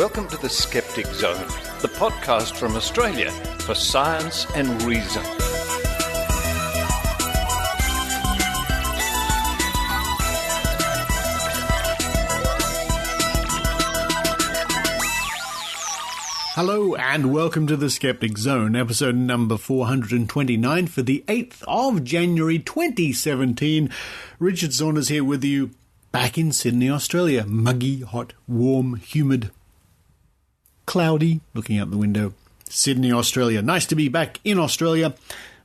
Welcome to the Skeptic Zone, the podcast from Australia for science and reason. Hello and welcome to the Skeptic Zone, episode number 429 for the 8th of January 2017. Richard Saunders here with you, back in Sydney, Australia. Muggy, hot, warm, humid, cloudy, looking out the window. Sydney, Australia. Nice to be back in Australia.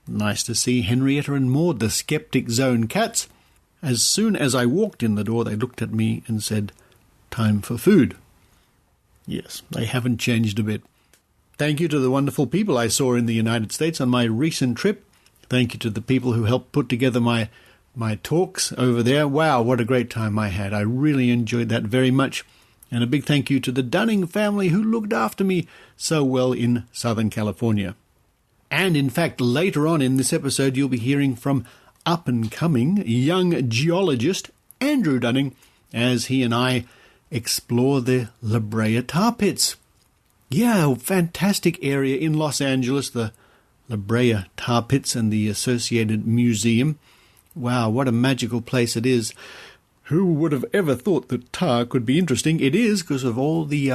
Nice to see Henrietta and Maud, the Skeptic Zone cats. As soon as I walked in the door, they looked at me and said, "Time for food." Yes, they haven't changed a bit. Thank you to the wonderful people I saw in the United States on my recent trip. Thank you to the people who helped put together my talks over there. Wow, what a great time I had. I really enjoyed that very much. And a big thank you to the Dunning family who looked after me so well in Southern California. And in fact, later on in this episode, you'll be hearing from up-and-coming young geologist Andrew Dunning as he and I explore the Brea Tar Pits. Yeah, fantastic area in Los Angeles, the Brea Tar Pits and the associated museum. Wow, what a magical place it is. Who would have ever thought that tar could be interesting? It is, because of all the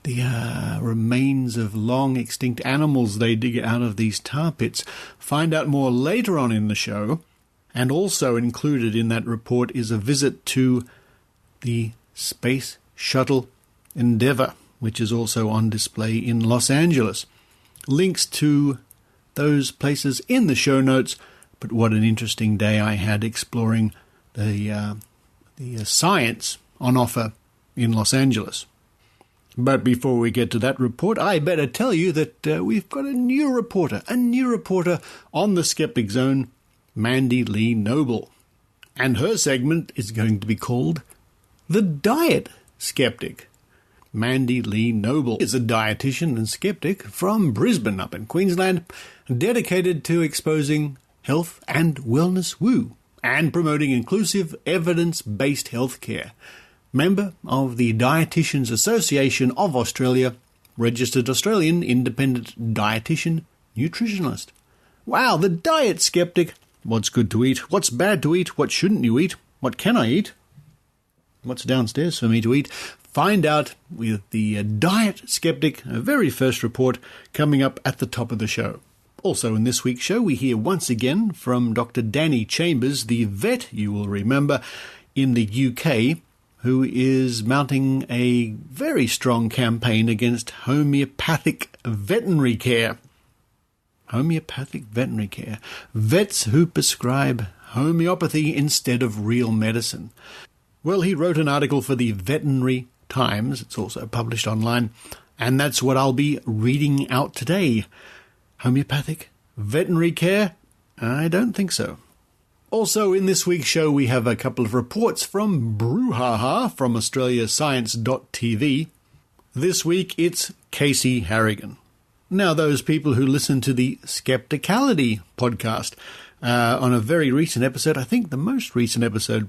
remains of long extinct animals they dig out of these tar pits. Find out more later on in the show. And also included in that report is a visit to the Space Shuttle Endeavour, which is also on display in Los Angeles. Links to those places in the show notes, but what an interesting day I had exploring the science on offer in Los Angeles. But before we get to that report, I better tell you that we've got a new reporter on the Skeptic Zone, Mandy-Lee Noble. And her segment is going to be called The Diet Skeptic. Mandy-Lee Noble is a dietitian and skeptic from Brisbane up in Queensland, dedicated to exposing health and wellness woo and promoting inclusive evidence-based healthcare. Member of the Dietitians Association of Australia, registered Australian independent dietitian nutritionist. Wow, the Diet Skeptic. What's good to eat? What's bad to eat? What shouldn't you eat? What can I eat? What's downstairs for me to eat? Find out with the Diet Skeptic, a very first report, coming up at the top of the show. Also in this week's show, we hear once again from Dr. Danny Chambers, the vet, you will remember, in the UK, who is mounting a very strong campaign against homeopathic veterinary care. Homeopathic veterinary care. Vets who prescribe homeopathy instead of real medicine. Well, he wrote an article for the Veterinary Times. It's also published online. And that's what I'll be reading out today. Homeopathic veterinary care? I don't think so. Also, in this week's show, we have a couple of reports from Brew Ha Ha from AustraliaScience.tv. This week, it's Casey Harrigan. Now, those people who listen to the Skepticality podcast, on a very recent episode, I think the most recent episode,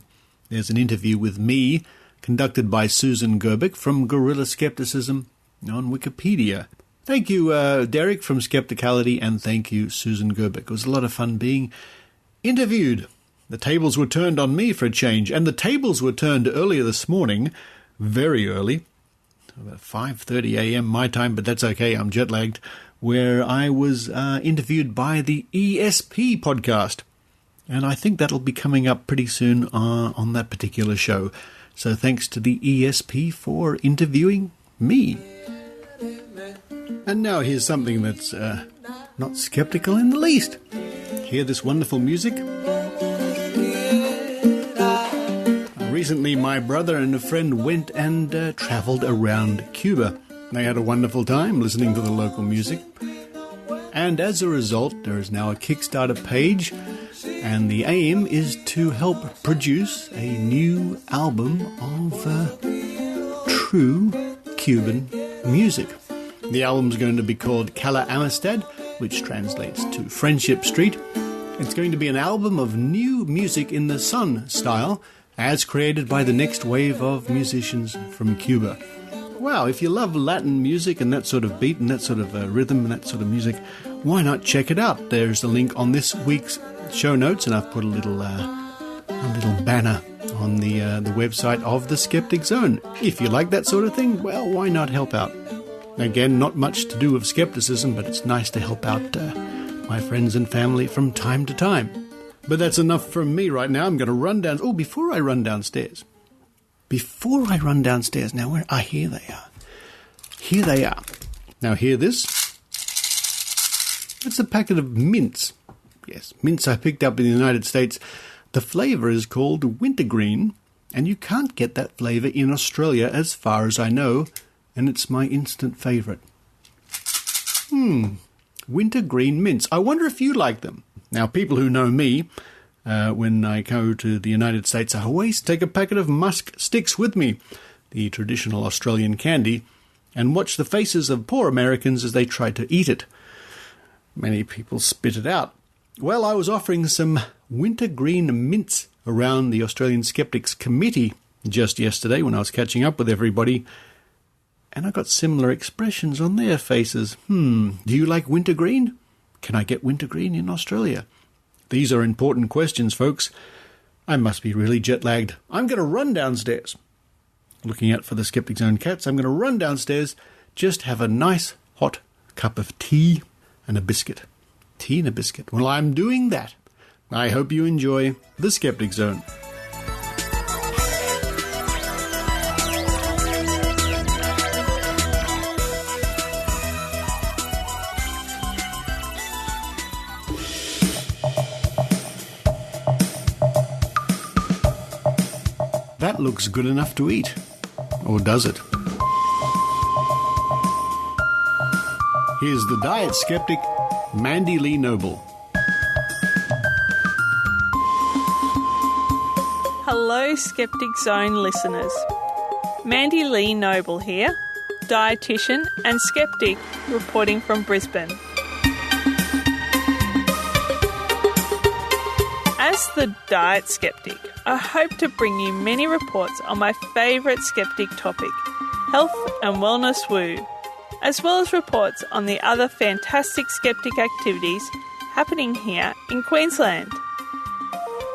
there's an interview with me, conducted by Susan Gerbic from Guerrilla Skepticism on Wikipedia. Thank you, Derek from Skepticality, and thank you, Susan Gerbic. It was a lot of fun being interviewed. The tables were turned on me for a change, and the tables were turned earlier this morning, very early, about 5:30 a.m. my time, but that's okay, I'm jet-lagged, where I was interviewed by the ESP podcast. And I think that'll be coming up pretty soon on that particular show. So thanks to the ESP for interviewing me. And now here's something that's not skeptical in the least. Hear this wonderful music? Recently, my brother and a friend went and travelled around Cuba. They had a wonderful time listening to the local music. And as a result, there is now a Kickstarter page, and the aim is to help produce a new album of true Cuban music. The album's going to be called Cala Amistad, which translates to Friendship Street. It's going to be an album of new music in the Sun style, as created by the next wave of musicians from Cuba. Wow, if you love Latin music and that sort of beat and that sort of rhythm and that sort of music, why not check it out? There's a link on this week's show notes, and I've put a little banner on the website of the Skeptic Zone. If you like that sort of thing, well, why not help out? Again, not much to do with skepticism, but it's nice to help out my friends and family from time to time. But that's enough from me right now. I'm going to run down... Oh, before I run downstairs... Now, where? Ah, here they are. Here they are. Now, hear this? It's a packet of mints. Yes, mints I picked up in the United States. The flavour is called wintergreen, and you can't get that flavour in Australia as far as I know, and it's my instant favourite. Wintergreen mints. I wonder if you like them. Now, people who know me, when I go to the United States, I always take a packet of musk sticks with me, the traditional Australian candy, and watch the faces of poor Americans as they try to eat it. Many people spit it out. Well, I was offering some wintergreen mints around the Australian Skeptics Committee just yesterday when I was catching up with everybody, and I got similar expressions on their faces. Do you like wintergreen? Can I get wintergreen in Australia? These are important questions, folks. I must be really jet-lagged. I'm going to run downstairs. Looking out for the Skeptic Zone cats, I'm going to run downstairs, just have a nice hot cup of tea and a biscuit. Tea and a biscuit. Well, I'm doing that. I hope you enjoy the Skeptic Zone. That looks good enough to eat. Or does it? Here's the Diet Skeptic, Mandy-Lee Noble. Hello, Skeptic Zone listeners. Mandy-Lee Noble here, dietitian and skeptic, reporting from Brisbane. As the Diet Skeptic, I hope to bring you many reports on my favourite skeptic topic, health and wellness woo, as well as reports on the other fantastic skeptic activities happening here in Queensland.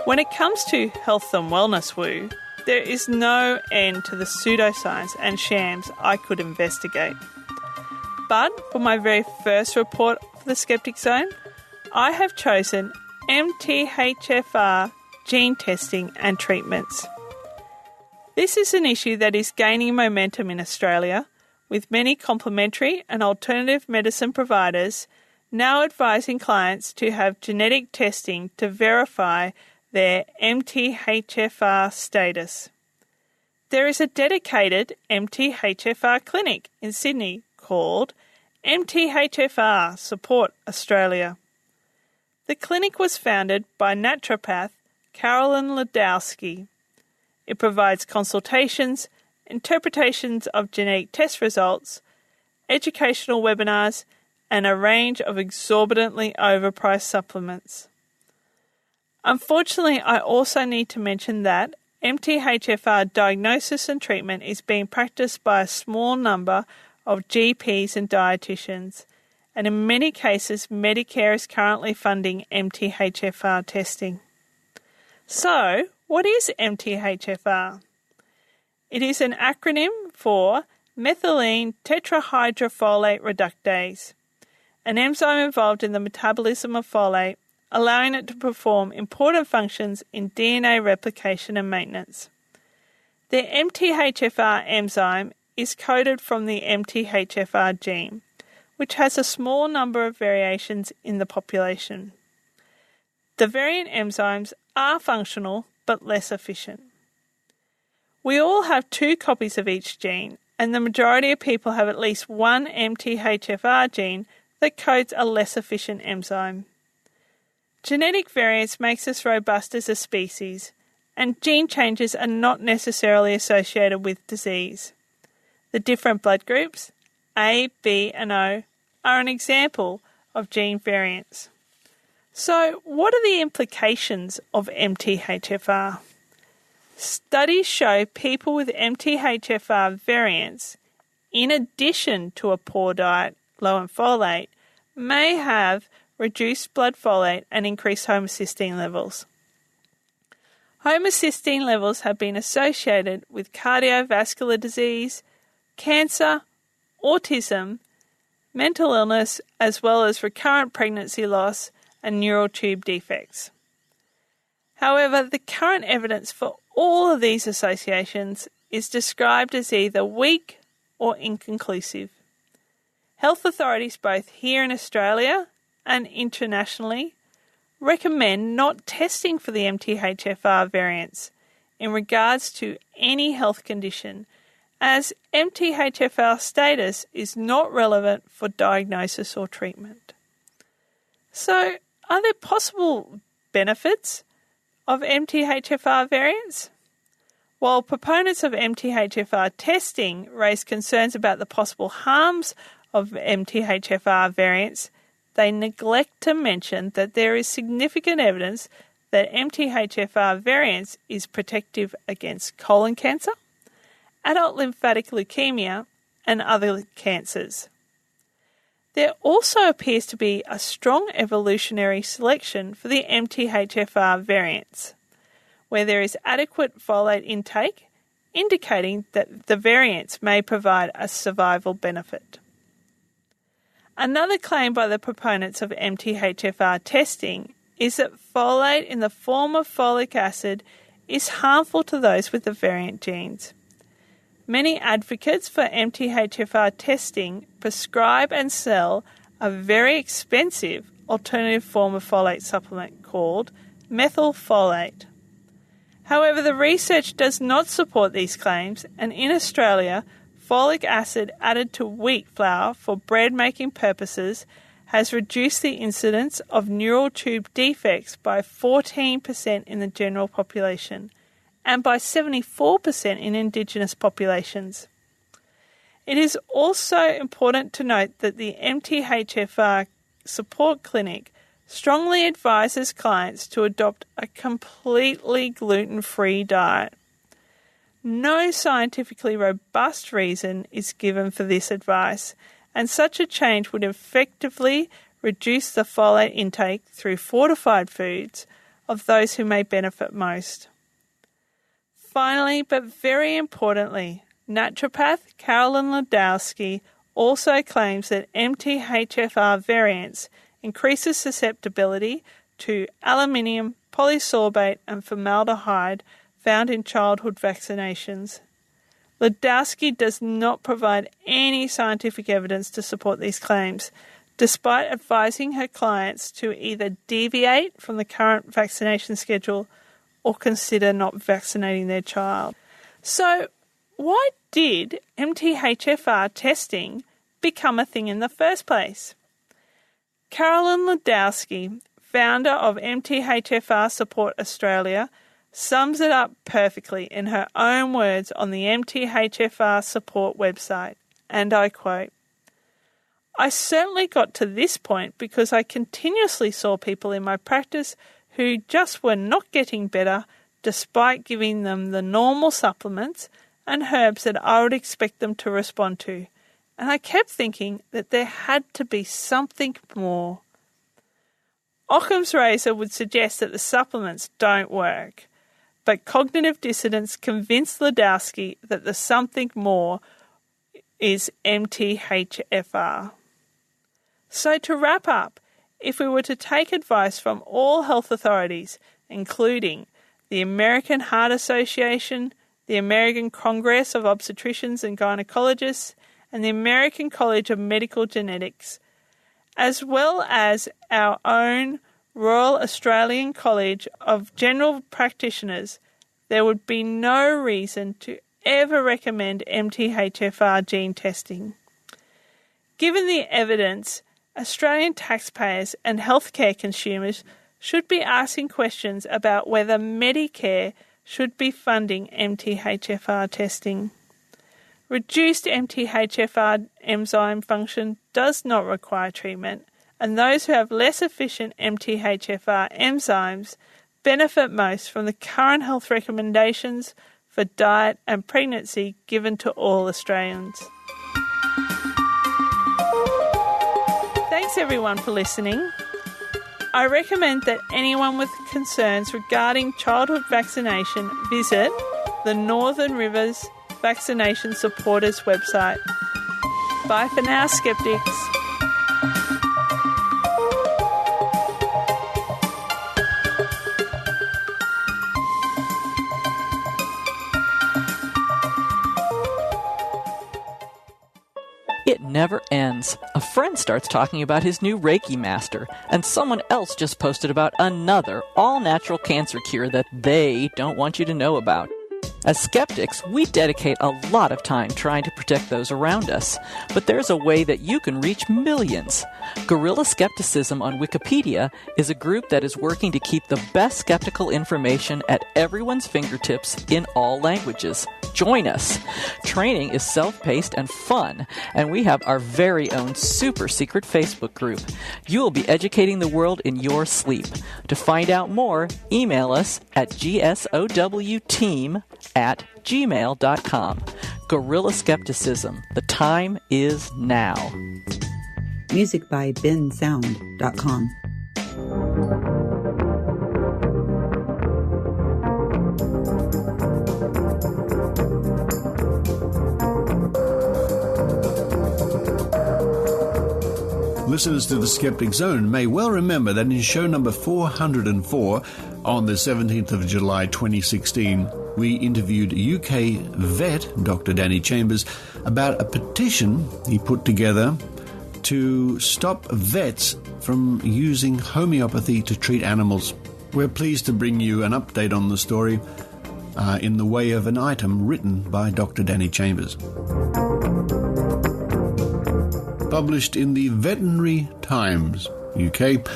When it comes to health and wellness woo, there is no end to the pseudoscience and shams I could investigate. But for my very first report for the Skeptic Zone, I have chosen MTHFR Gene Testing and Treatments. This is an issue that is gaining momentum in Australia, with many complementary and alternative medicine providers now advising clients to have genetic testing to verify their MTHFR status. There is a dedicated MTHFR clinic in Sydney called MTHFR Support Australia. The clinic was founded by naturopath Carolyn Ladowski. It provides consultations, interpretations of genetic test results, educational webinars, and a range of exorbitantly overpriced supplements. Unfortunately, I also need to mention that MTHFR diagnosis and treatment is being practiced by a small number of GPs and dietitians, and in many cases, Medicare is currently funding MTHFR testing. So, what is MTHFR? It is an acronym for methylene tetrahydrofolate reductase, an enzyme involved in the metabolism of folate, allowing it to perform important functions in DNA replication and maintenance. The MTHFR enzyme is coded from the MTHFR gene, which has a small number of variations in the population. The variant enzymes are functional but less efficient. We all have 2 copies of each gene, and the majority of people have at least one MTHFR gene that codes a less efficient enzyme. Genetic variance makes us robust as a species, and gene changes are not necessarily associated with disease. The different blood groups, A, B and O, are an example of gene variants. So, what are the implications of MTHFR? Studies show people with MTHFR variants in addition to a poor diet low in folate, may have reduced blood folate and increased homocysteine levels. Homocysteine levels have been associated with cardiovascular disease, cancer, autism, mental illness, as well as recurrent pregnancy loss and neural tube defects. However, the current evidence for all of these associations is described as either weak or inconclusive. Health authorities both here in Australia and internationally recommend not testing for the MTHFR variants in regards to any health condition, as MTHFR status is not relevant for diagnosis or treatment. So, are there possible benefits of MTHFR variants? While proponents of MTHFR testing raise concerns about the possible harms of MTHFR variants, they neglect to mention that there is significant evidence that MTHFR variants is protective against colon cancer, adult lymphatic leukemia, and other cancers. There also appears to be a strong evolutionary selection for the MTHFR variants, where there is adequate folate intake, indicating that the variants may provide a survival benefit. Another claim by the proponents of MTHFR testing is that folate in the form of folic acid is harmful to those with the variant genes. Many advocates for MTHFR testing prescribe and sell a very expensive alternative form of folate supplement called methylfolate. However, the research does not support these claims, and in Australia, folic acid added to wheat flour for bread-making purposes has reduced the incidence of neural tube defects by 14% in the general population and by 74% in Indigenous populations. It is also important to note that the MTHFR Support Clinic strongly advises clients to adopt a completely gluten-free diet. No scientifically robust reason is given for this advice, and such a change would effectively reduce the folate intake through fortified foods of those who may benefit most. Finally, but very importantly, naturopath Carolyn Ladowski also claims that MTHFR variants increases susceptibility to aluminium, polysorbate and formaldehyde found in childhood vaccinations. Ladowski does not provide any scientific evidence to support these claims, despite advising her clients to either deviate from the current vaccination schedule or consider not vaccinating their child. So, why did MTHFR testing become a thing in the first place? Carolyn Ladowski, founder of MTHFR Support Australia, sums it up perfectly in her own words on the MTHFR Support website, and I quote, "I certainly got to this point because I continuously saw people in my practice who just were not getting better despite giving them the normal supplements and herbs that I would expect them to respond to, and I kept thinking that there had to be something more. Occam's razor would suggest that the supplements don't work, but cognitive dissonance convinced Ladowski that the something more is MTHFR. So to wrap up, if we were to take advice from all health authorities, including the American Heart Association, the American Congress of Obstetricians and Gynecologists, and the American College of Medical Genetics, as well as our own Royal Australian College of General Practitioners, there would be no reason to ever recommend MTHFR gene testing. Given the evidence, Australian taxpayers and healthcare consumers should be asking questions about whether Medicare should be funding MTHFR testing. Reduced MTHFR enzyme function does not require treatment, and those who have less efficient MTHFR enzymes benefit most from the current health recommendations for diet and pregnancy given to all Australians. Thanks everyone for listening. I recommend that anyone with concerns regarding childhood vaccination visit the Northern Rivers Vaccination Supporters website. Bye for now, skeptics. It never ends. A friend starts talking about his new Reiki master, and someone else just posted about another all-natural cancer cure that they don't want you to know about. As skeptics, we dedicate a lot of time trying to protect those around us, but there's a way that you can reach millions. Guerrilla Skepticism on Wikipedia is a group that is working to keep the best skeptical information at everyone's fingertips in all languages. Join us. Training is self-paced and fun, and we have our very own super secret Facebook group. You will be educating the world in your sleep. To find out more, email us at gsowteam@gmail.com. Guerrilla Skepticism. The time is now. Music by bensound.com. Listeners to the Skeptic Zone may well remember that in show number 404 on the 17th of July 2016, we interviewed UK vet Dr. Danny Chambers about a petition he put together to stop vets from using homeopathy to treat animals. We're pleased to bring you an update on the story in the way of an item written by Dr. Danny Chambers. Published in the Veterinary Times, UK,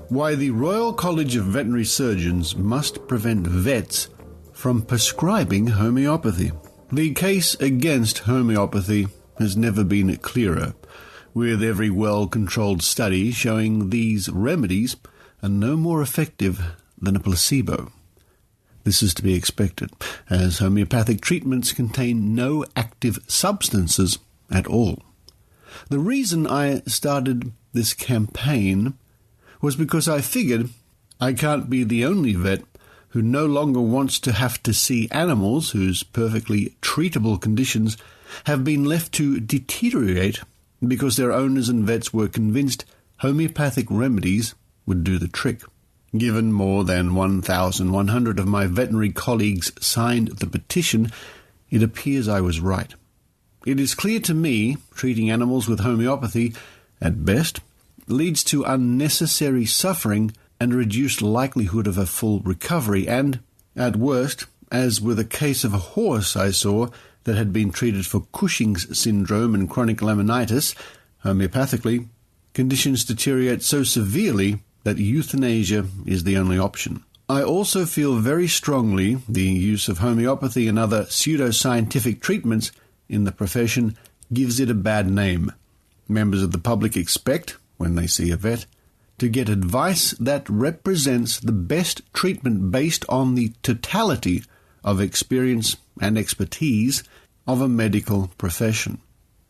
why the Royal College of Veterinary Surgeons must prevent vets from prescribing homeopathy. The case against homeopathy has never been clearer, with every well-controlled study showing these remedies are no more effective than a placebo. This is to be expected, as homeopathic treatments contain no active substances at all. The reason I started this campaign was because I figured I can't be the only vet who no longer wants to have to see animals whose perfectly treatable conditions have been left to deteriorate because their owners and vets were convinced homeopathic remedies would do the trick. Given more than 1,100 of my veterinary colleagues signed the petition, it appears I was right. It is clear to me treating animals with homeopathy, at best, leads to unnecessary suffering and reduced likelihood of a full recovery, and, at worst, as with a case of a horse I saw that had been treated for Cushing's syndrome and chronic laminitis, homeopathically, conditions deteriorate so severely that euthanasia is the only option. I also feel very strongly the use of homeopathy and other pseudoscientific treatments in the profession gives it a bad name. Members of the public expect, when they see a vet, to get advice that represents the best treatment based on the totality of experience and expertise of a medical profession.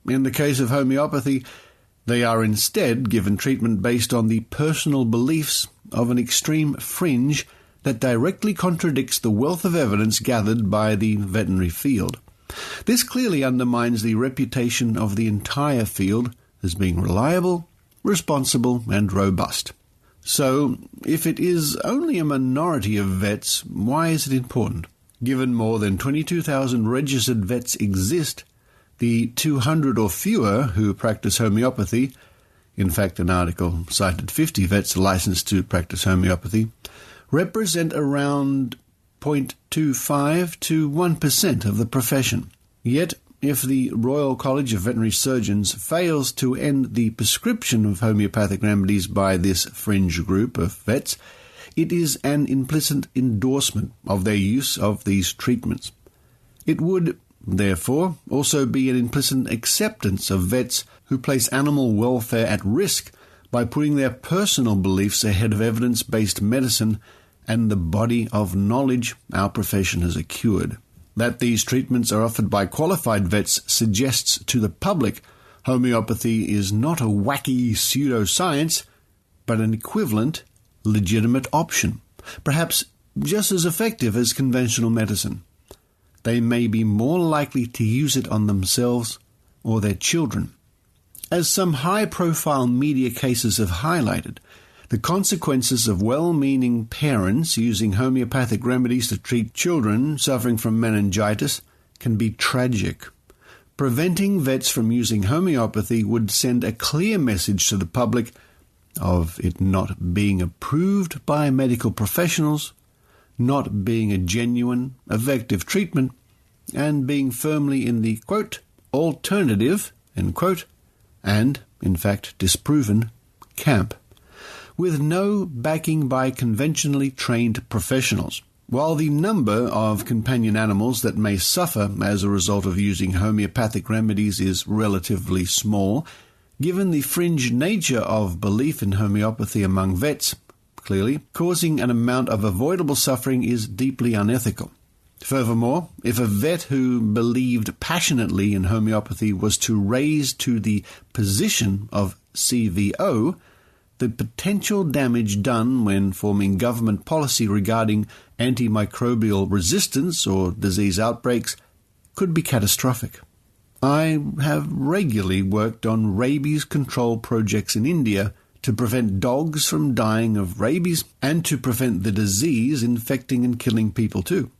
In the case of homeopathy, they are instead given treatment based on the personal beliefs of an extreme fringe that directly contradicts the wealth of evidence gathered by the veterinary field. This clearly undermines the reputation of the entire field as being reliable, responsible, and robust. So, if it is only a minority of vets, why is it important? Given more than 22,000 registered vets exist, the 200 or fewer who practice homeopathy, in fact an article cited 50 vets licensed to practice homeopathy, represent around 0.25 to 1% of the profession. Yet, if the Royal College of Veterinary Surgeons fails to end the prescription of homeopathic remedies by this fringe group of vets, it is an implicit endorsement of their use of these treatments. It would, therefore, also be an implicit acceptance of vets who place animal welfare at risk by putting their personal beliefs ahead of evidence-based medicine and the body of knowledge our profession has accrued. That these treatments are offered by qualified vets suggests to the public Homeopathy is not a wacky pseudoscience, but an equivalent, legitimate option, perhaps just as effective as conventional medicine. They may be more likely to use it on themselves or their children. As some high-profile media cases have highlighted, the consequences of well-meaning parents using homeopathic remedies to treat children suffering from meningitis can be tragic. Preventing vets from using homeopathy would send a clear message to the public of it not being approved by medical professionals, not being a genuine, effective treatment, and being firmly in the, quote, alternative, end quote, and, in fact, disproven, camp, with no backing by conventionally trained professionals. While the number of companion animals that may suffer as a result of using homeopathic remedies is relatively small, given the fringe nature of belief in homeopathy among vets, clearly, causing an amount of avoidable suffering is deeply unethical. Furthermore, if a vet who believed passionately in homeopathy was to raise to the position of CVO, the potential damage done when forming government policy regarding antimicrobial resistance or disease outbreaks could be catastrophic. I have regularly worked on rabies control projects in India to prevent dogs from dying of rabies and to prevent the disease infecting and killing people too.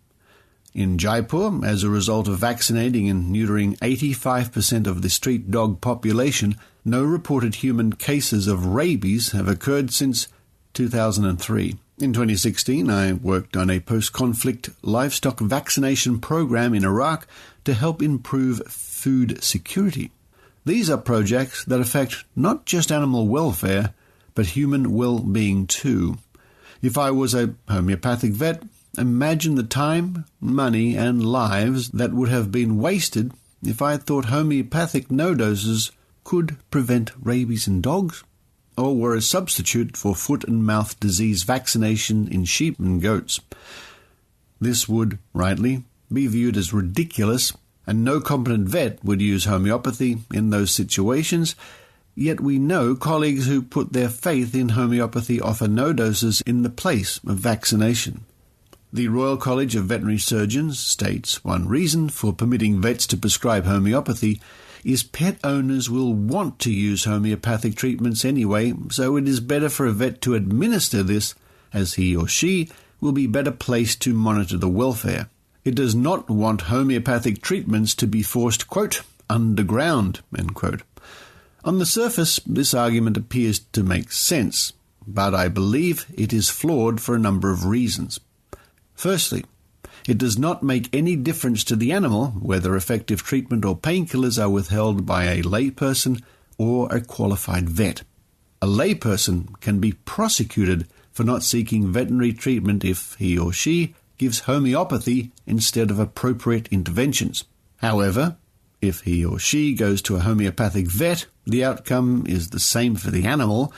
In Jaipur, as a result of vaccinating and neutering 85% of the street dog population, no reported human cases of rabies have occurred since 2003. In 2016, I worked on a post-conflict livestock vaccination program in Iraq to help improve food security. These are projects that affect not just animal welfare, but human well-being too. If I was a homeopathic vet, imagine the time, money, and lives that would have been wasted if I thought homeopathic no-doses could prevent rabies in dogs, or were a substitute for foot and mouth disease vaccination in sheep and goats. This would, rightly, be viewed as ridiculous, and no competent vet would use homeopathy in those situations, yet we know colleagues who put their faith in homeopathy offer no-doses in the place of vaccination. The Royal College of Veterinary Surgeons states one reason for permitting vets to prescribe homeopathy is pet owners will want to use homeopathic treatments anyway, so it is better for a vet to administer this, as he or she will be better placed to monitor the welfare. It does not want homeopathic treatments to be forced, quote, underground, end quote. On the surface, this argument appears to make sense, but I believe it is flawed for a number of reasons. Firstly, it does not make any difference to the animal whether effective treatment or painkillers are withheld by a layperson or a qualified vet. A layperson can be prosecuted for not seeking veterinary treatment if he or she gives homeopathy instead of appropriate interventions. However, if he or she goes to a homeopathic vet, the outcome is the same for the animal,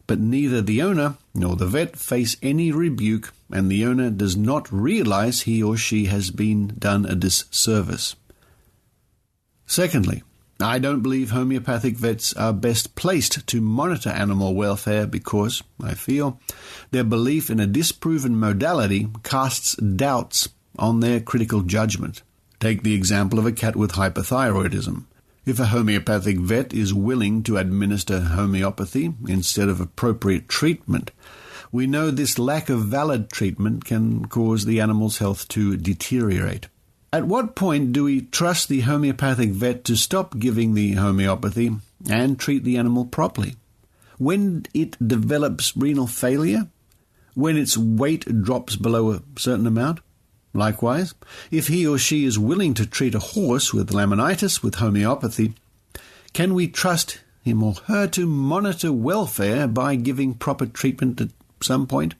but neither the owner nor the vet face any rebuke, and the owner does not realize he or she has been done a disservice. Secondly, I don't believe homeopathic vets are best placed to monitor animal welfare because, I feel, their belief in a disproven modality casts doubts on their critical judgment. Take the example of a cat with hypothyroidism. If a homeopathic vet is willing to administer homeopathy instead of appropriate treatment, we know this lack of valid treatment can cause the animal's health to deteriorate. At what point do we trust the homeopathic vet to stop giving the homeopathy and treat the animal properly? When it develops renal failure? When its weight drops below a certain amount? Likewise, if he or she is willing to treat a horse with laminitis with homeopathy, can we trust him or her to monitor welfare by giving proper treatment at some point?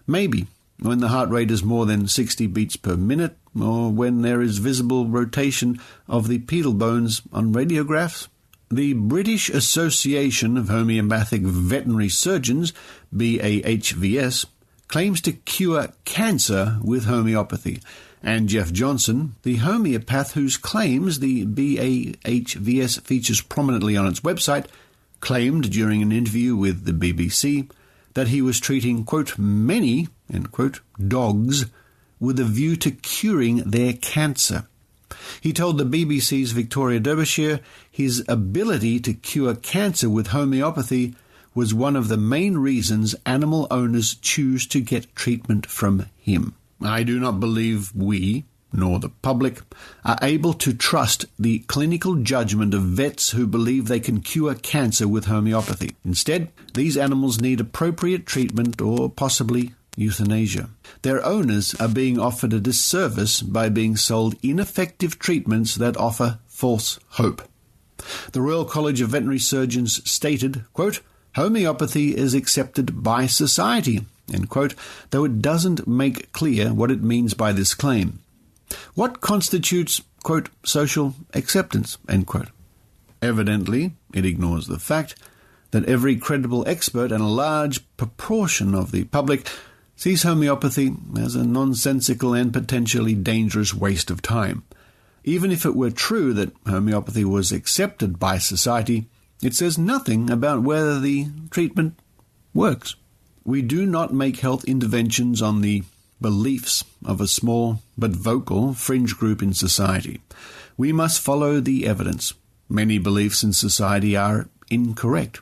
Maybe, when the heart rate is more than 60 beats per minute, or when there is visible rotation of the pedal bones on radiographs. The British Association of Homeopathic Veterinary Surgeons, BAHVS, claims to cure cancer with homeopathy. And Jeff Johnson, the homeopath whose claims the BAHVS features prominently on its website, claimed during an interview with the BBC that he was treating, quote, many, end quote, dogs with a view to curing their cancer. He told the BBC's Victoria Derbyshire his ability to cure cancer with homeopathy was one of the main reasons animal owners choose to get treatment from him. I do not believe we, nor the public, are able to trust the clinical judgment of vets who believe they can cure cancer with homeopathy. Instead, these animals need appropriate treatment or possibly euthanasia. Their owners are being offered a disservice by being sold ineffective treatments that offer false hope. The Royal College of Veterinary Surgeons stated, quote, homeopathy is accepted by society, end quote, though it doesn't make clear what it means by this claim. What constitutes, quote, social acceptance, end quote? Evidently, it ignores the fact that every credible expert and a large proportion of the public sees homeopathy as a nonsensical and potentially dangerous waste of time. Even if it were true that homeopathy was accepted by society, it says nothing about whether the treatment works. We do not make health interventions on the beliefs of a small but vocal fringe group in society. We must follow the evidence. Many beliefs in society are incorrect,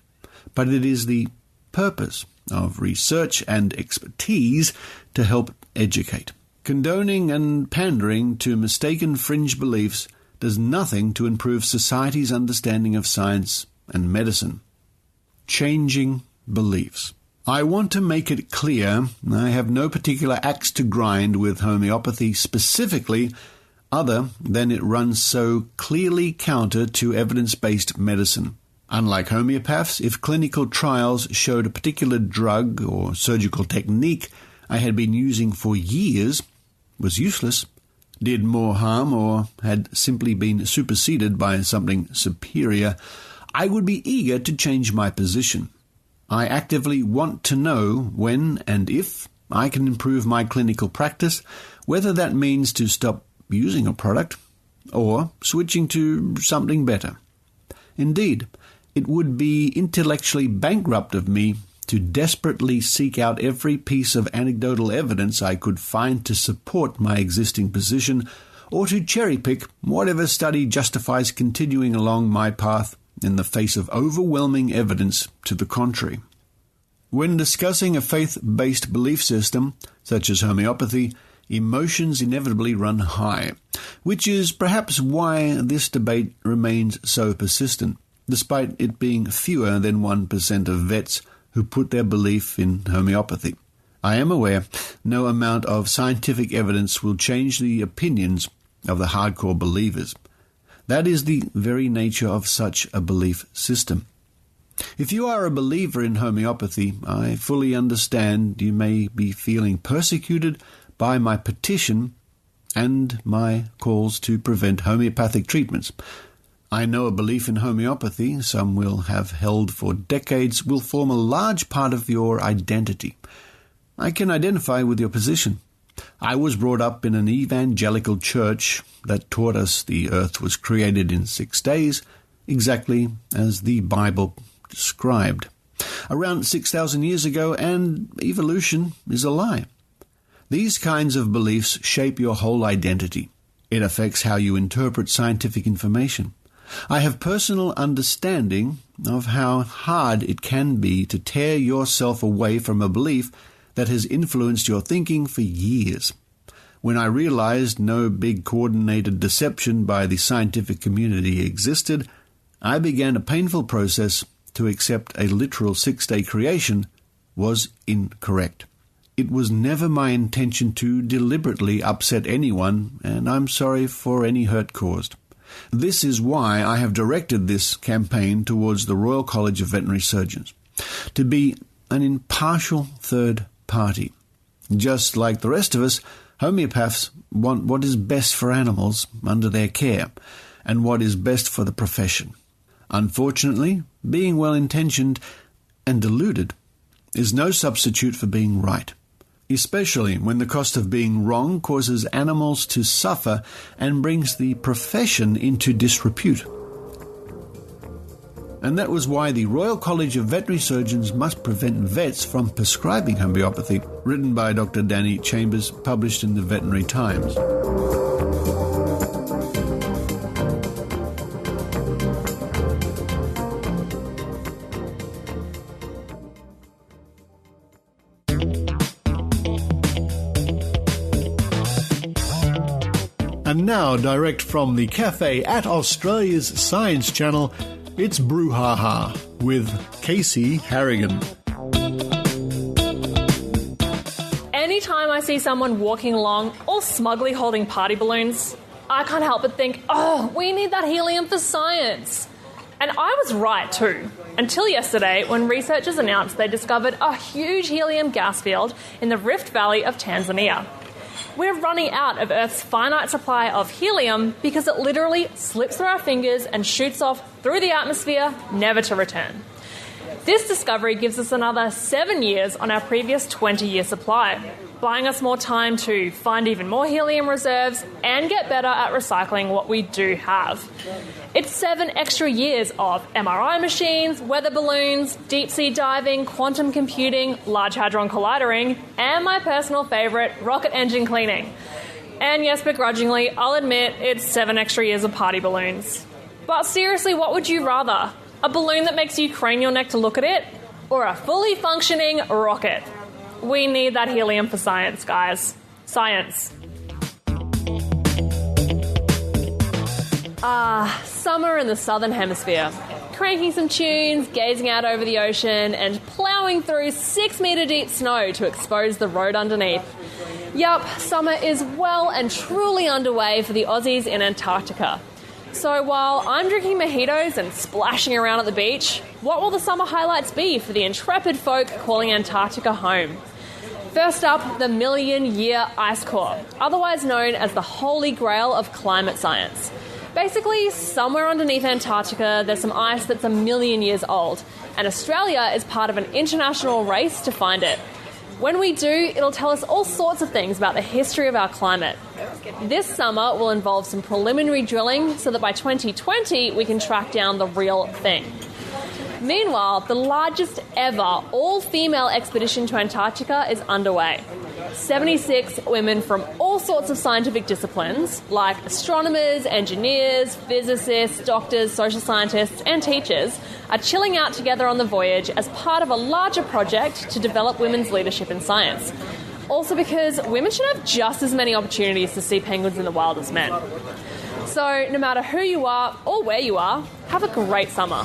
but it is the purpose of research and expertise to help educate. Condoning and pandering to mistaken fringe beliefs does nothing to improve society's understanding of science and medicine. Changing beliefs. I want to make it clear I have no particular axe to grind with homeopathy specifically, other than it runs so clearly counter to evidence-based medicine. Unlike homeopaths, if clinical trials showed a particular drug or surgical technique I had been using for years was useless, did more harm, or had simply been superseded by something superior, I would be eager to change my position. I actively want to know when and if I can improve my clinical practice, whether that means to stop using a product or switching to something better. Indeed, it would be intellectually bankrupt of me to desperately seek out every piece of anecdotal evidence I could find to support my existing position, or to cherry-pick whatever study justifies continuing along my path in the face of overwhelming evidence to the contrary. When discussing a faith-based belief system, such as homeopathy, emotions inevitably run high, which is perhaps why this debate remains so persistent, despite it being fewer than 1% of vets who put their belief in homeopathy. I am aware no amount of scientific evidence will change the opinions of the hardcore believers. That is the very nature of such a belief system. If you are a believer in homeopathy, I fully understand you may be feeling persecuted by my petition and my calls to prevent homeopathic treatments. I know a belief in homeopathy, some will have held for decades, will form a large part of your identity. I can identify with your position. I was brought up in an evangelical church that taught us the earth was created in 6 days, exactly as the Bible described. Around 6,000 years ago, and evolution is a lie. These kinds of beliefs shape your whole identity. It affects how you interpret scientific information. I have personal understanding of how hard it can be to tear yourself away from a belief that has influenced your thinking for years. When I realized no big coordinated deception by the scientific community existed, I began a painful process to accept a literal 6-day creation was incorrect. It was never my intention to deliberately upset anyone, and I'm sorry for any hurt caused. This is why I have directed this campaign towards the Royal College of Veterinary Surgeons, to be an impartial third party. Just like the rest of us, homeopaths want what is best for animals under their care, and what is best for the profession. Unfortunately, being well-intentioned and deluded is no substitute for being right. especially when the cost of being wrong causes animals to suffer and brings the profession into disrepute. And that was why the Royal College of Veterinary Surgeons must prevent vets from prescribing homeopathy, written by Dr. Danny Chambers, published in the Veterinary Times. And now, direct from the cafe at Australia's Science Channel, it's Brew Ha Ha with Casey Harrigan. Anytime I see someone walking along all smugly holding party balloons, I can't help but think, we need that helium for science. And I was right too, until yesterday when researchers announced they discovered a huge helium gas field in the Rift Valley of Tanzania. We're running out of Earth's finite supply of helium because it literally slips through our fingers and shoots off through the atmosphere, never to return. This discovery gives us another 7 years on our previous 20-year supply, buying us more time to find even more helium reserves and get better at recycling what we do have. It's 7 extra years of MRI machines, weather balloons, deep-sea diving, quantum computing, Large Hadron Collidering, and my personal favourite, rocket engine cleaning. And yes, begrudgingly, I'll admit it's 7 extra years of party balloons. But seriously, what would you rather? A balloon that makes you crane your neck to look at it? Or a fully functioning rocket? We need that helium for science, guys. Science. Summer in the southern hemisphere. Cranking some tunes, gazing out over the ocean, and ploughing through 6-metre deep snow to expose the road underneath. Yup, summer is well and truly underway for the Aussies in Antarctica. So while I'm drinking mojitos and splashing around at the beach, what will the summer highlights be for the intrepid folk calling Antarctica home? First up, the million-year ice core, otherwise known as the holy grail of climate science. Basically, somewhere underneath Antarctica, there's some ice that's 1 million years old, and Australia is part of an international race to find it. When we do, it'll tell us all sorts of things about the history of our climate. This summer will involve some preliminary drilling so that by 2020 we can track down the real thing. Meanwhile, the largest ever all-female expedition to Antarctica is underway. 76 women from all sorts of scientific disciplines, like astronomers, engineers, physicists, doctors, social scientists, and teachers, are chilling out together on the voyage as part of a larger project to develop women's leadership in science. Also because women should have just as many opportunities to see penguins in the wild as men. So no matter who you are or where you are, have a great summer.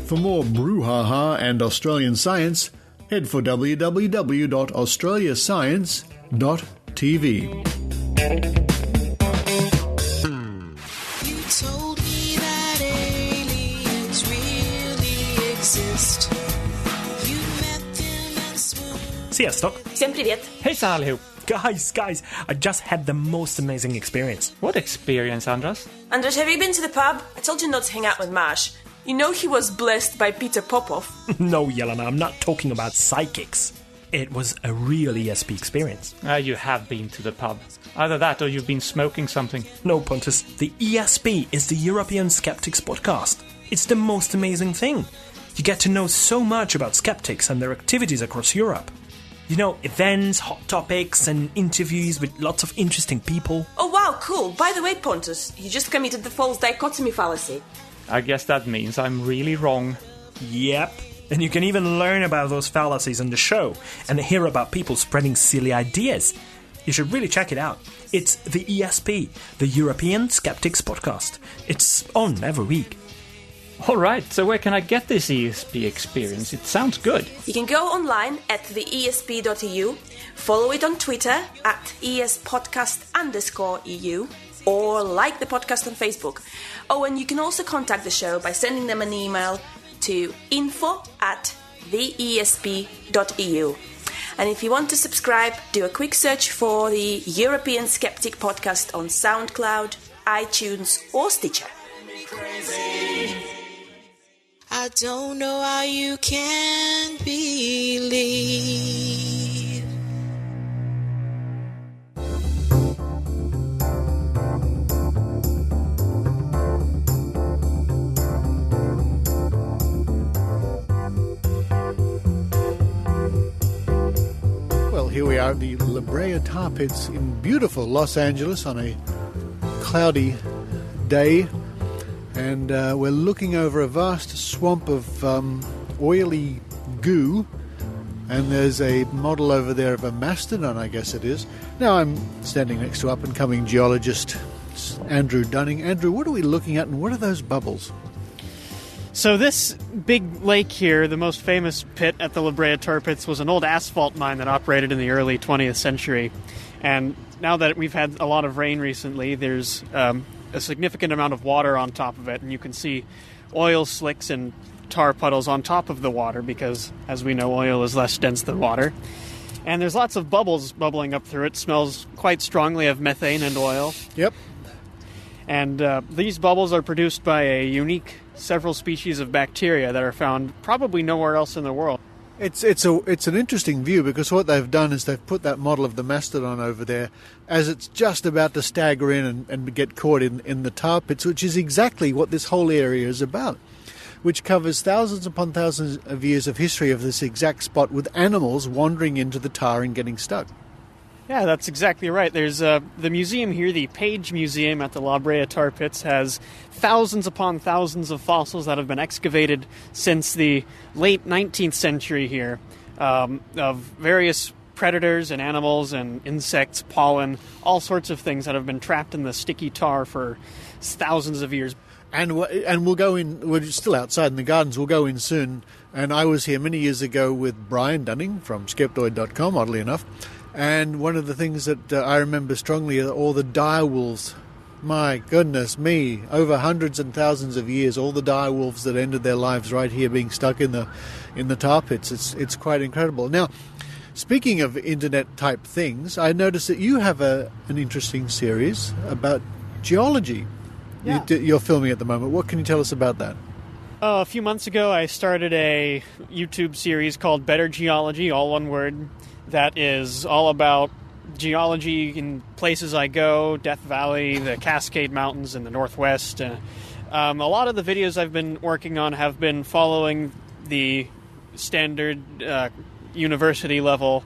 For more Brew Ha Ha and Australian science, head for www.australiascience.tv. You told me that aliens really exist. You met them and swooned. Sziasztok! Всем привет! Hejsan allihop! Guys, I just had the most amazing experience. What experience, Andras? Andras, have you been to the pub? I told you not to hang out with Marsh. You know he was blessed by Peter Popov. No, Yelena, I'm not talking about psychics. It was a real ESP experience. You have been to the pub. Either that or you've been smoking something. No, Pontus, the ESP is the European Skeptics podcast. It's the most amazing thing. You get to know so much about skeptics and their activities across Europe. You know, events, hot topics, and interviews with lots of interesting people. Oh wow, cool. By the way, Pontus, you just committed the false dichotomy fallacy. I guess that means I'm really wrong. Yep. And you can even learn about those fallacies on the show and hear about people spreading silly ideas. You should really check it out. It's the ESP, the European Skeptics Podcast. It's on every week. Alright, so where can I get this ESP experience? It sounds good. You can go online at theesp.eu, follow it on Twitter at espodcast_EU, or like the podcast on Facebook. Oh, and you can also contact the show by sending them an email to info@theesp.eu. And if you want to subscribe, do a quick search for the European Skeptic Podcast on SoundCloud, iTunes, or Stitcher. I don't know how you can believe. are at the Brea Tar Pits in beautiful Los Angeles on a cloudy day, and we're looking over a vast swamp of oily goo, and there's a model over there of a mastodon, I guess it is. Now I'm standing next to up-and-coming geologist Andrew Dunning. Andrew, what are we looking at, and what are those bubbles? So this big lake here, the most famous pit at the Brea Tar Pits, was an old asphalt mine that operated in the early 20th century. And now that we've had a lot of rain recently, there's a significant amount of water on top of it, and you can see oil slicks and tar puddles on top of the water because, as we know, oil is less dense than water. And there's lots of bubbles bubbling up through it. It smells quite strongly of methane and oil. Yep. And these bubbles are produced by a unique several species of bacteria that are found probably nowhere else in the world. It's an interesting view because what they've done is they've put that model of the mastodon over there as it's just about to stagger in and get caught in the tar pits, which is exactly what this whole area is about, which covers thousands upon thousands of years of history of this exact spot with animals wandering into the tar and getting stuck. Yeah, that's exactly right. There's the museum here, the Page Museum at the Brea Tar Pits, has thousands upon thousands of fossils that have been excavated since the late 19th century here, of various predators and animals and insects, pollen, all sorts of things that have been trapped in the sticky tar for thousands of years. And we'll go in, we're still outside in the gardens, we'll go in soon. And I was here many years ago with Brian Dunning from Skeptoid.com, oddly enough. And one of the things that I remember strongly are all the dire wolves. My goodness me, over hundreds and thousands of years, all the dire wolves that ended their lives right here being stuck in the tar pits. It's quite incredible. Now, speaking of internet-type things, I noticed that you have an interesting series about geology. Yeah. You're filming at the moment. What can you tell us about that? A few months ago, I started a YouTube series called Better Geology, all one word, that is all about geology in places I go, Death Valley, the Cascade Mountains in the Northwest. A lot of the videos I've been working on have been following the standard university-level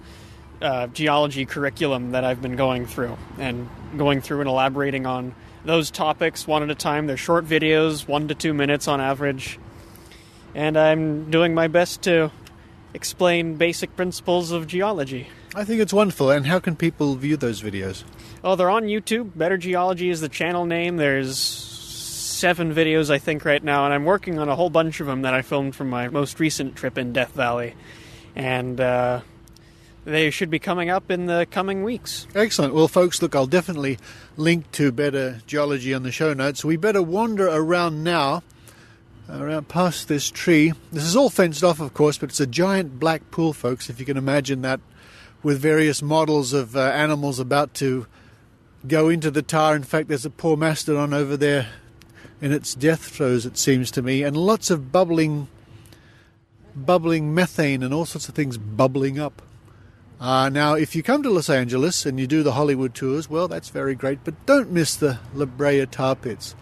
geology curriculum that I've been going through and elaborating on those topics one at a time. They're short videos, 1 to 2 minutes on average. And I'm doing my best to explain basic principles of geology. I think it's wonderful. And how can people view those videos? Oh, they're on YouTube. Better Geology is the channel name. There's 7 videos, I think, right now, and I'm working on a whole bunch of them that I filmed from my most recent trip in Death Valley. And they should be coming up in the coming weeks. Excellent. Well, folks, look, I'll definitely link to Better Geology on the show notes. We better wander around now, around past this tree. This is all fenced off, of course, but it's a giant black pool, folks, if you can imagine that, with various models of animals about to go into the tar. In fact, there's a poor mastodon over there in its death throes, it seems to me, and lots of bubbling methane and all sorts of things bubbling up. Now, if you come to Los Angeles and you do the Hollywood tours, well, that's very great, but don't miss the Brea Tar Pits.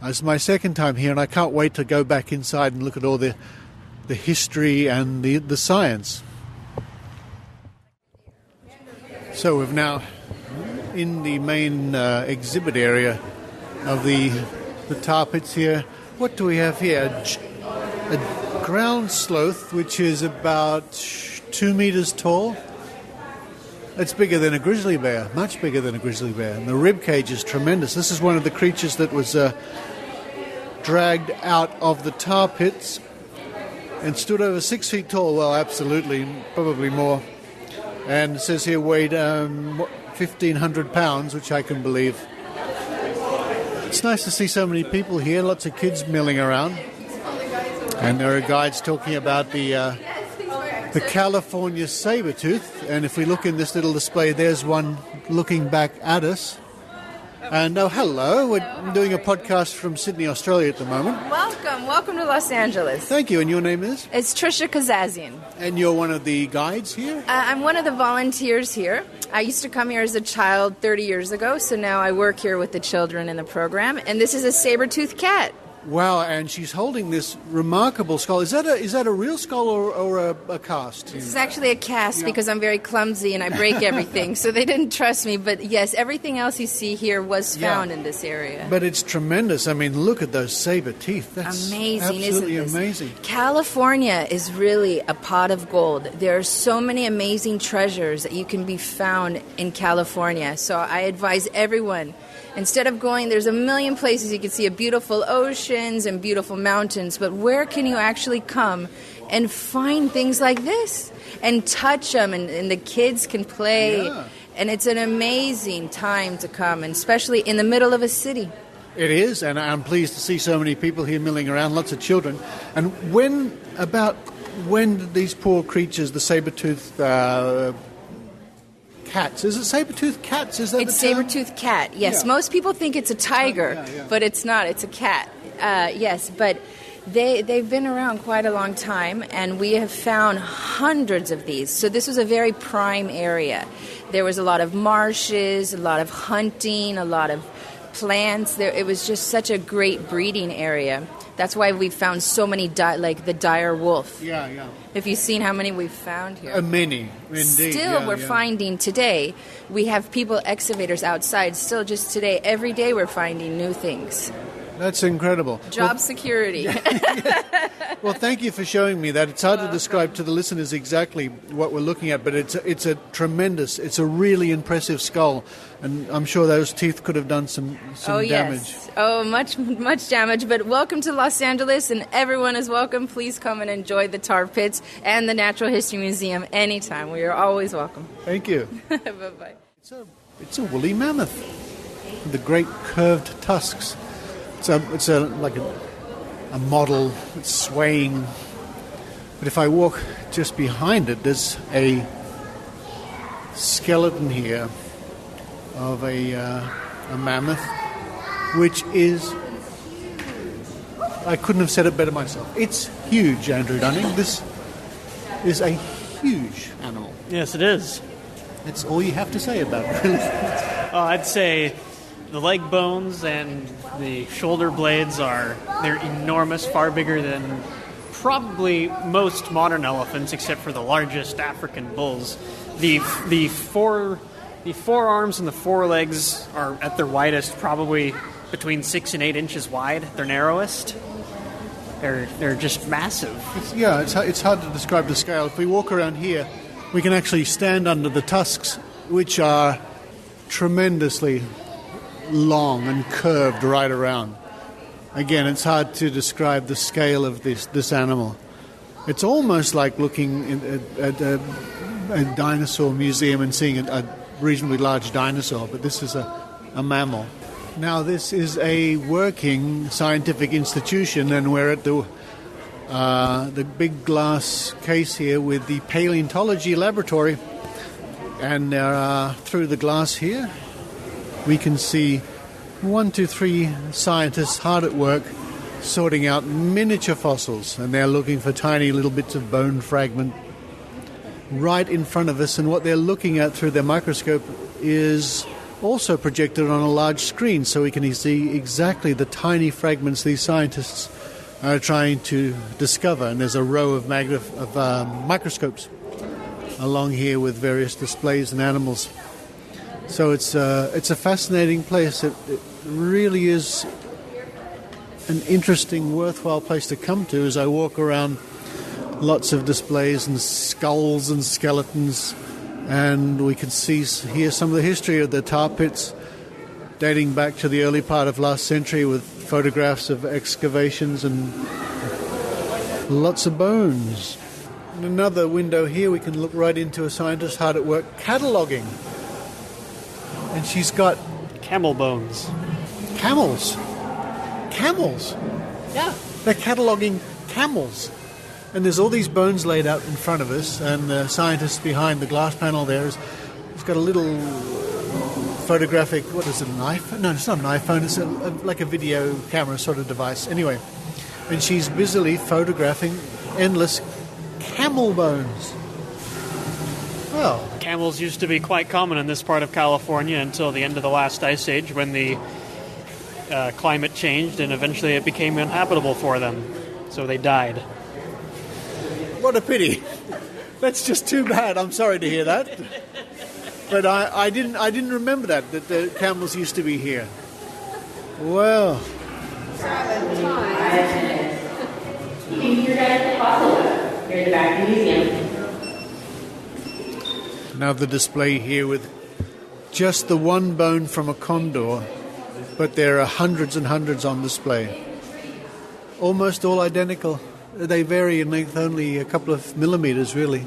It's my second time here, and I can't wait to go back inside and look at all the history and the science. So we're now in the main exhibit area of the tar pits here. What do we have here? A ground sloth, which is about 2 meters tall. It's bigger than a grizzly bear, much bigger than a grizzly bear. And the rib cage is tremendous. This is one of the creatures that was dragged out of the tar pits and stood over 6 feet tall. Well, absolutely, probably more. And it says here weighed 1,500 pounds, which I can believe. It's nice to see so many people here, lots of kids milling around. And there are guides talking about the California saber-tooth. And if we look in this little display, there's one looking back at us. And oh, hello. We're doing a podcast from Sydney, Australia at the moment. Welcome to Los Angeles. Thank you. And your name is? It's Trisha Kazazian. And you're one of the guides here? I'm one of the volunteers here. I used to come here as a child 30 years ago, so now I work here with the children in the program. And this is a saber-toothed cat. Wow, and she's holding this remarkable skull. Is that a real skull or a cast? This is actually a cast because I'm very clumsy and I break everything, so they didn't trust me. But yes, everything else you see here was found in this area. But it's tremendous. I mean, look at those saber teeth. That's amazing, absolutely isn't this? amazing. California is really a pot of gold. There are so many amazing treasures that you can be found in California. So I advise everyone, instead of going, there's a million places you can see a beautiful oceans and beautiful mountains, but where can you actually come and find things like this and touch them and the kids can play? Yeah. And it's an amazing time to come, and especially in the middle of a city. It is, and I'm pleased to see so many people here milling around, lots of children. And when did these poor creatures, the saber-toothed cats, is it saber-toothed cats? Is that It's the term? saber-toothed cat, yes. Yeah. Most people think it's a tiger, but it's not. It's a cat, yes. But they've been around quite a long time, and we have found hundreds of these. So this was a very prime area. There was a lot of marshes, a lot of hunting, a lot of plants. It was just such a great breeding area. That's why we found so many, like the dire wolf. Yeah, yeah. If you've seen how many we've found here. Many, indeed. Still, we're finding today. We have people, excavators outside. Still, just today, every day we're finding new things. That's incredible. Job security. Well, thank you for showing me that. It's hard to describe to the listeners exactly what we're looking at, but it's a really impressive skull, and I'm sure those teeth could have done some damage. Yes. Oh, much damage, but welcome to Los Angeles, and everyone is welcome. Please come and enjoy the Tar Pits and the Natural History Museum anytime. We are always welcome. Thank you. Bye-bye. It's a woolly mammoth with the great curved tusks. It's like a model. It's swaying. But if I walk just behind it, there's a skeleton here of a mammoth, which is, I couldn't have said it better myself. It's huge, Andrew Dunning. This is a huge animal. Yes, it is. That's all you have to say about it, really. I'd say the leg bones and the shoulder blades they're enormous, far bigger than probably most modern elephants, except for the largest African bulls. The forearms and the forelegs are at their widest, probably between 6 and 8 inches wide. They're narrowest. They're just massive. It's hard to describe the scale. If we walk around here, we can actually stand under the tusks, which are tremendously long and curved right around. Again, it's hard to describe the scale of this animal. It's almost like looking at a dinosaur museum and seeing a reasonably large dinosaur, but this is a mammal. Now, this is a working scientific institution, and we're at the big glass case here with the paleontology laboratory, and through the glass here we can see 1, 2, 3 scientists hard at work sorting out miniature fossils, and they're looking for tiny little bits of bone fragment right in front of us, and what they're looking at through their microscope is also projected on a large screen, so we can see exactly the tiny fragments these scientists are trying to discover. And there's a row of microscopes along here with various displays and animals. So it's a fascinating place. It really is an interesting, worthwhile place to come to as I walk around. Lots of displays and skulls and skeletons, and we can hear some of the history of the tar pits dating back to the early part of last century with photographs of excavations and lots of bones. In another window here we can look right into a scientist hard at work cataloguing. And she's got camel bones. Camels. Yeah. They're cataloguing camels. And there's all these bones laid out in front of us, and the scientist behind the glass panel there has got a little photographic, what is it, an iPhone? No, it's not an iPhone, it's like a video camera sort of device. Anyway, and she's busily photographing endless camel bones. Well, camels used to be quite common in this part of California until the end of the last ice age, when the climate changed, and eventually it became uninhabitable for them. So they died. What a pity. That's just too bad. I'm sorry to hear that. But I didn't remember that the camels used to be here. Well. Here's the back of the museum. Another display here with just the one bone from a condor, but there are hundreds and hundreds on display. Almost all identical. They vary in length only a couple of millimeters, really.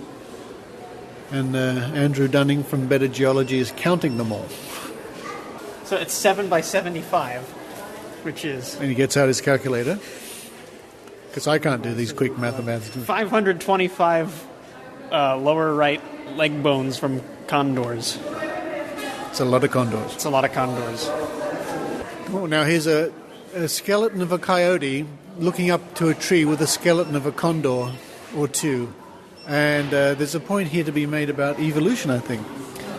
And Andrew Dunning from Better Geology is counting them all. So it's 7 by 75, which is... And he gets out his calculator, because I can't do these quick mathematics. 525 lower right leg bones from condors. It's a lot of condors. It's a lot of condors. Oh, now here's a skeleton of a coyote looking up to a tree with a skeleton of a condor or two. And there's a point here to be made about evolution, I think.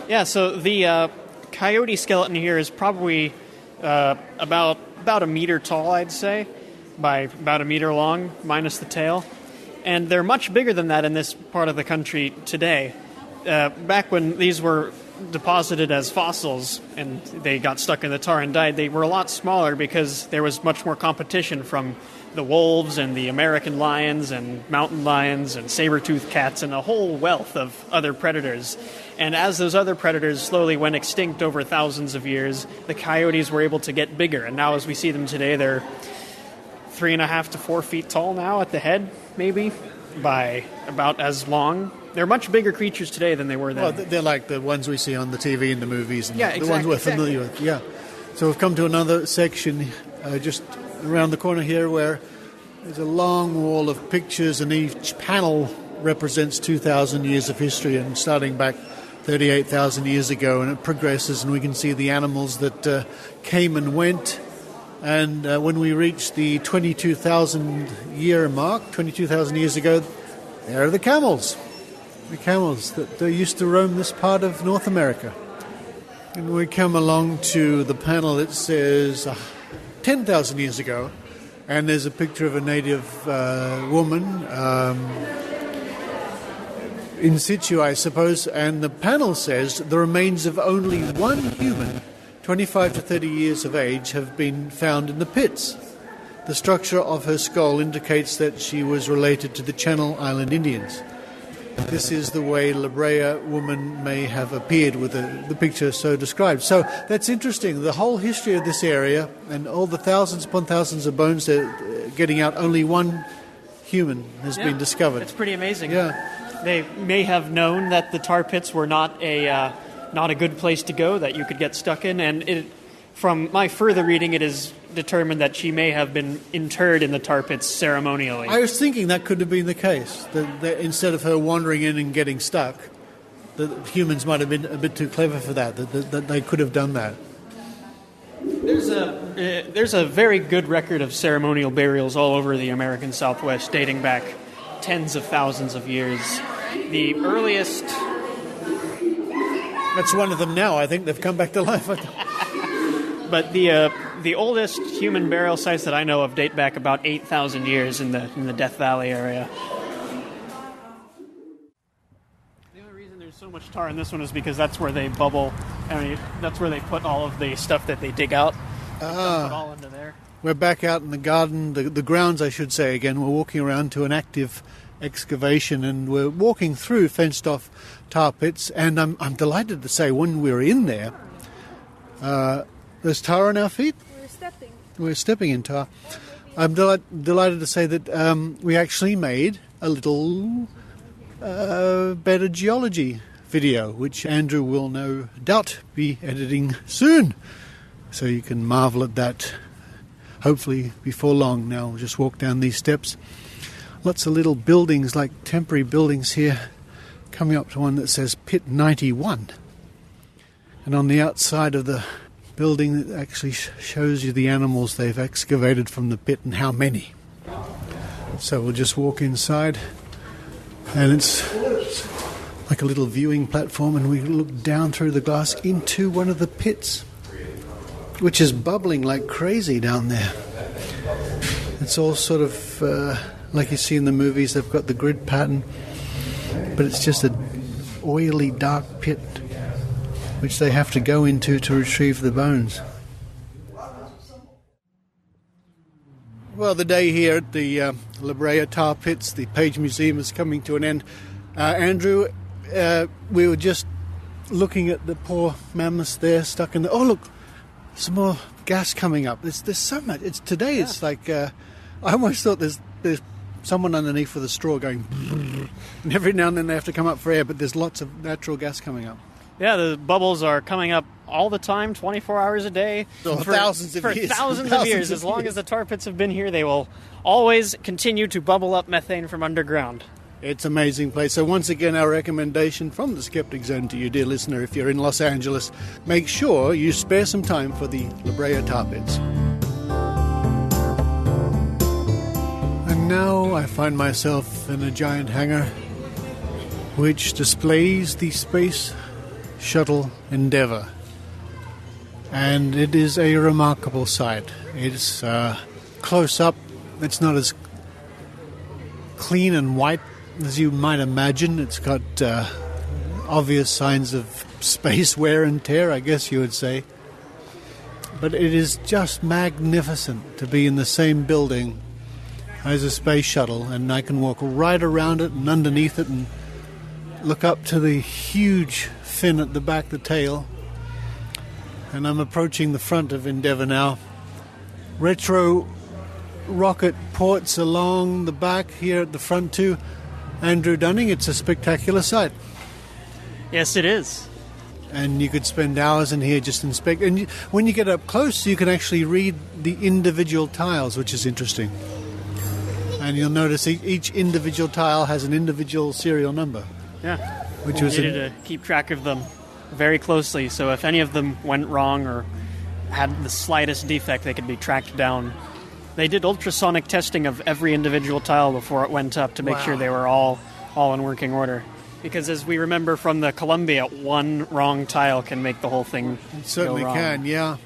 Yeah, so the coyote skeleton here is probably about a meter tall, I'd say, by about a meter long, minus the tail. And they're much bigger than that in this part of the country today. Back when these were deposited as fossils and they got stuck in the tar and died, they were a lot smaller because there was much more competition from the wolves and the American lions and mountain lions and saber-toothed cats and a whole wealth of other predators. And as those other predators slowly went extinct over thousands of years, the coyotes were able to get bigger. And now as we see them today, they're 3.5 to 4 feet tall now at the head, maybe, by about as long. They're much bigger creatures today than they were then. Well, they're like the ones we see on the TV and the movies. And yeah, the ones we're familiar with. Yeah. So we've come to another section just around the corner here where there's a long wall of pictures and each panel represents 2,000 years of history and starting back 38,000 years ago, and it progresses and we can see the animals that came and went. And when we reach the 22,000 year mark, 22,000 years ago, there are the camels. The camels that used to roam this part of North America. And we come along to the panel that says 10,000 years ago, and there's a picture of a native woman in situ, I suppose, and the panel says the remains of only one human, 25 to 30 years of age, have been found in the pits. The structure of her skull indicates that she was related to the Channel Island Indians. This is the way La Brea woman may have appeared with the picture so described. So that's interesting. The whole history of this area and all the thousands upon thousands of bones they're getting out, only one human has been discovered. It's pretty amazing. Yeah. They may have known that the tar pits were not a good place to go, that you could get stuck in. And from my further reading, it is determined that she may have been interred in the tar pits ceremonially. I was thinking that could have been the case. That instead of her wandering in and getting stuck, the humans might have been a bit too clever for that they could have done that. There's a very good record of ceremonial burials all over the American Southwest, dating back tens of thousands of years. The earliest... That's one of them now. I think they've come back to life. But the oldest human burial sites that I know of date back about 8,000 years in the Death Valley area. The only reason there's so much tar in this one is because that's where they bubble. I mean, that's where they put all of the stuff that they dig out. Put all into there. We're back out in the garden, the grounds, I should say. Again, we're walking around to an active excavation, and we're walking through fenced-off tar pits. And I'm delighted to say, when we're in there, there's tar on our feet. We're stepping in tar. I'm delighted to say that we actually made a little Better Geology video, which Andrew will no doubt be editing soon. So you can marvel at that, hopefully before long. Now we'll just walk down these steps. Lots of little buildings, like temporary buildings here, coming up to one that says Pit 91. And on the outside of the building, it actually shows you the animals they've excavated from the pit and how many. So we'll just walk inside, and it's like a little viewing platform, and we look down through the glass into one of the pits. which is bubbling like crazy down there. It's all sort of like you see in the movies. They've got the grid pattern, but it's just an oily, dark pit which they have to go into to retrieve the bones. Well, the day here at the Brea Tar Pits, the Page Museum, is coming to an end. Andrew, we were just looking at the poor mammoths there stuck in the... Oh, look, some more gas coming up. There's so much. It's like... I almost thought there's someone underneath with a straw going... And every now and then they have to come up for air, but there's lots of natural gas coming up. Yeah, the bubbles are coming up all the time, 24 hours a day. For thousands of years. For thousands of years. As long as the tar pits have been here, they will always continue to bubble up methane from underground. It's an amazing place. So once again, our recommendation from the Skeptic Zone to you, dear listener, if you're in Los Angeles, make sure you spare some time for the Brea Tar Pits. And now I find myself in a giant hangar which displays the Space Shuttle Endeavour. And it is a remarkable sight. It's close up. It's not as clean and white as you might imagine. It's got obvious signs of space wear and tear, I guess you would say. But it is just magnificent to be in the same building as a space shuttle, and I can walk right around it and underneath it and look up to the huge fin at the back, the tail. And I'm approaching the front of Endeavour now. Retro rocket ports along the back here at the front too. Andrew Dunning, it's a spectacular sight. Yes, it is. And you could spend hours in here just inspecting. And when you get up close, you can actually read the individual tiles, which is interesting. And you'll notice each individual tile has an individual serial number. Yeah, which we was needed to keep track of them very closely, so if any of them went wrong or had the slightest defect, they could be tracked down. They did ultrasonic testing of every individual tile before it went up to make sure they were all in working order. Because as we remember from the Columbia, one wrong tile can make the whole thing It certainly go wrong. can, yeah.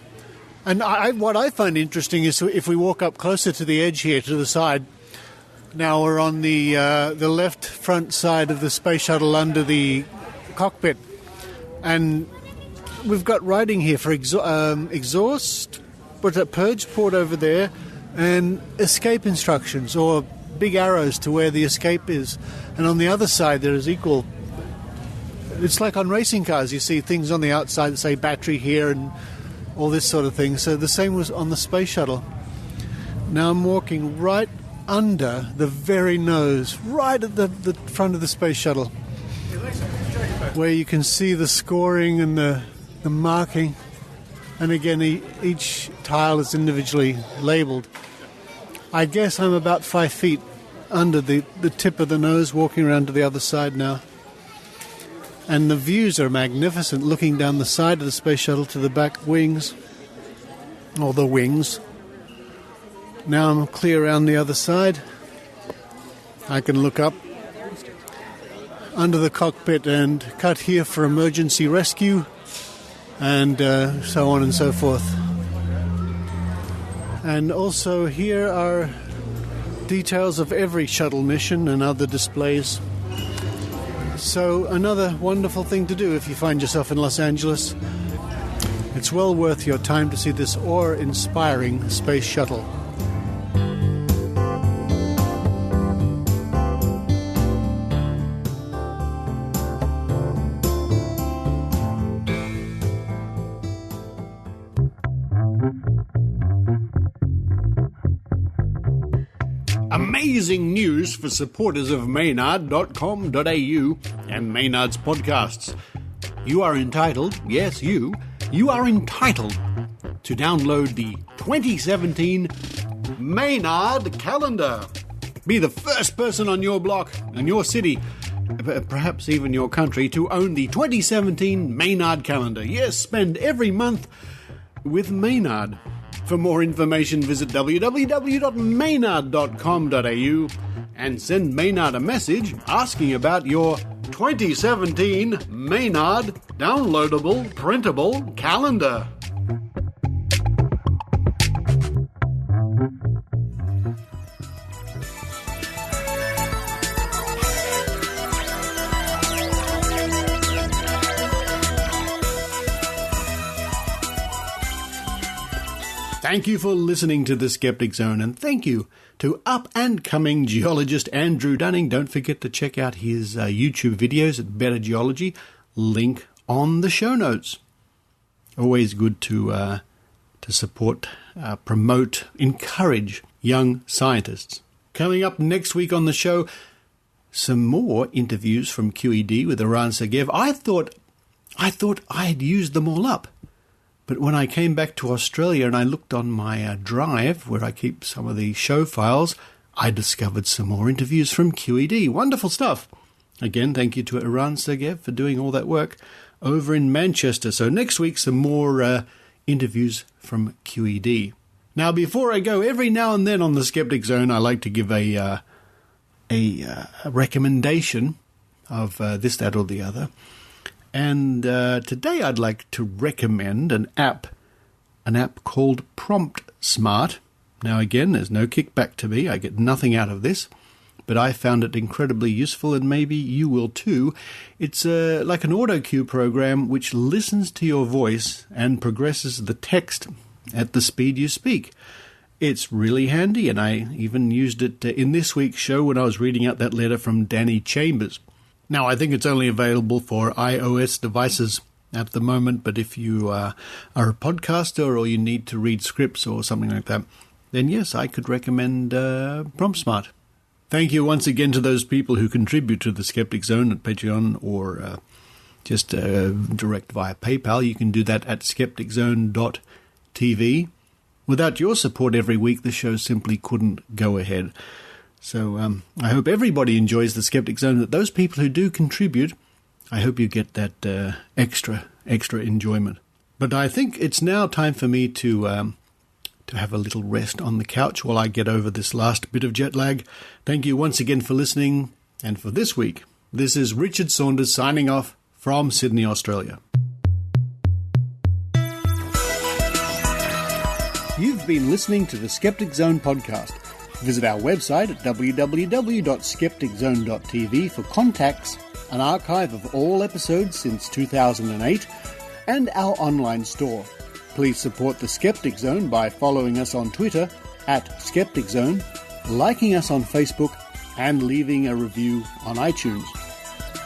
And what I find interesting is if we walk up closer to the edge here, to the side, now we're on the left front side of the space shuttle under the cockpit. And we've got writing here for exhaust, what's that, purge port over there, and escape instructions, or big arrows to where the escape is. And on the other side there is equal... It's like on racing cars, you see things on the outside that say battery here and all this sort of thing. So the same was on the space shuttle. Now I'm walking right under the very nose, right at the front of the space shuttle, where you can see the scoring and the marking. And again, each tile is individually labelled. I guess I'm about 5 feet under the tip of the nose, walking around to the other side now. And the views are magnificent, looking down the side of the space shuttle to the back wings, or the wings. Now I'm clear around the other side. I can look up under the cockpit and cut here for emergency rescue, and so on and so forth. And also here are details of every shuttle mission and other displays. So another wonderful thing to do if you find yourself in Los Angeles. It's well worth your time to see this awe-inspiring space shuttle. Amazing news for supporters of Maynard.com.au and Maynard's podcasts. You are entitled, yes you are entitled to download the 2017 Maynard calendar. Be the first person on your block and your city, perhaps even your country, to own the 2017 Maynard calendar. Yes, spend every month with Maynard. For more information, visit www.maynard.com.au and send Maynard a message asking about your 2017 Maynard downloadable printable calendar. Thank you for listening to the Skeptic Zone, and thank you to up-and-coming geologist Andrew Dunning. Don't forget to check out his YouTube videos at Better Geology. Link on the show notes. Always good to support, promote, encourage young scientists. Coming up next week on the show, some more interviews from QED with Eran Sergeyev. I thought I had used them all up. But when I came back to Australia and I looked on my drive where I keep some of the show files, I discovered some more interviews from QED. Wonderful stuff. Again, thank you to Eran Sergeyev for doing all that work over in Manchester. So next week, some more interviews from QED. Now, before I go, every now and then on the Skeptic Zone, I like to give a recommendation of this, that, or the other. And today I'd like to recommend an app called Prompt Smart. Now again, there's no kickback to me. I get nothing out of this, but I found it incredibly useful, and maybe you will too. It's like an auto cue program which listens to your voice and progresses the text at the speed you speak. It's really handy, and I even used it in this week's show when I was reading out that letter from Danny Chambers. Now, I think it's only available for iOS devices at the moment, but if you are a podcaster or you need to read scripts or something like that, then yes, I could recommend Prompt Smart. Thank you once again to those people who contribute to the Skeptic Zone at Patreon or just direct via PayPal. You can do that at skepticzone.tv. Without your support every week, the show simply couldn't go ahead. So I hope everybody enjoys the Skeptic Zone. That those people who do contribute, I hope you get that extra enjoyment. But I think it's now time for me to have a little rest on the couch while I get over this last bit of jet lag. Thank you once again for listening. And for this week, this is Richard Saunders signing off from Sydney, Australia. You've been listening to the Skeptic Zone podcast. Visit our website at www.skepticzone.tv for contacts, an archive of all episodes since 2008, and our online store. Please support the Skeptic Zone by following us on Twitter at Skeptic Zone, liking us on Facebook, and leaving a review on iTunes.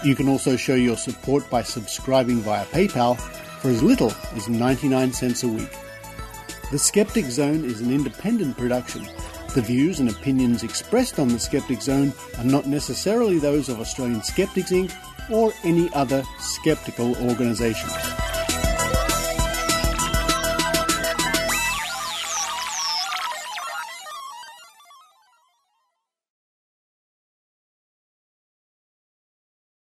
You can also show your support by subscribing via PayPal for as little as 99 cents a week. The Skeptic Zone is an independent production. The views and opinions expressed on the Skeptic Zone are not necessarily those of Australian Skeptics Inc. or any other skeptical organisation.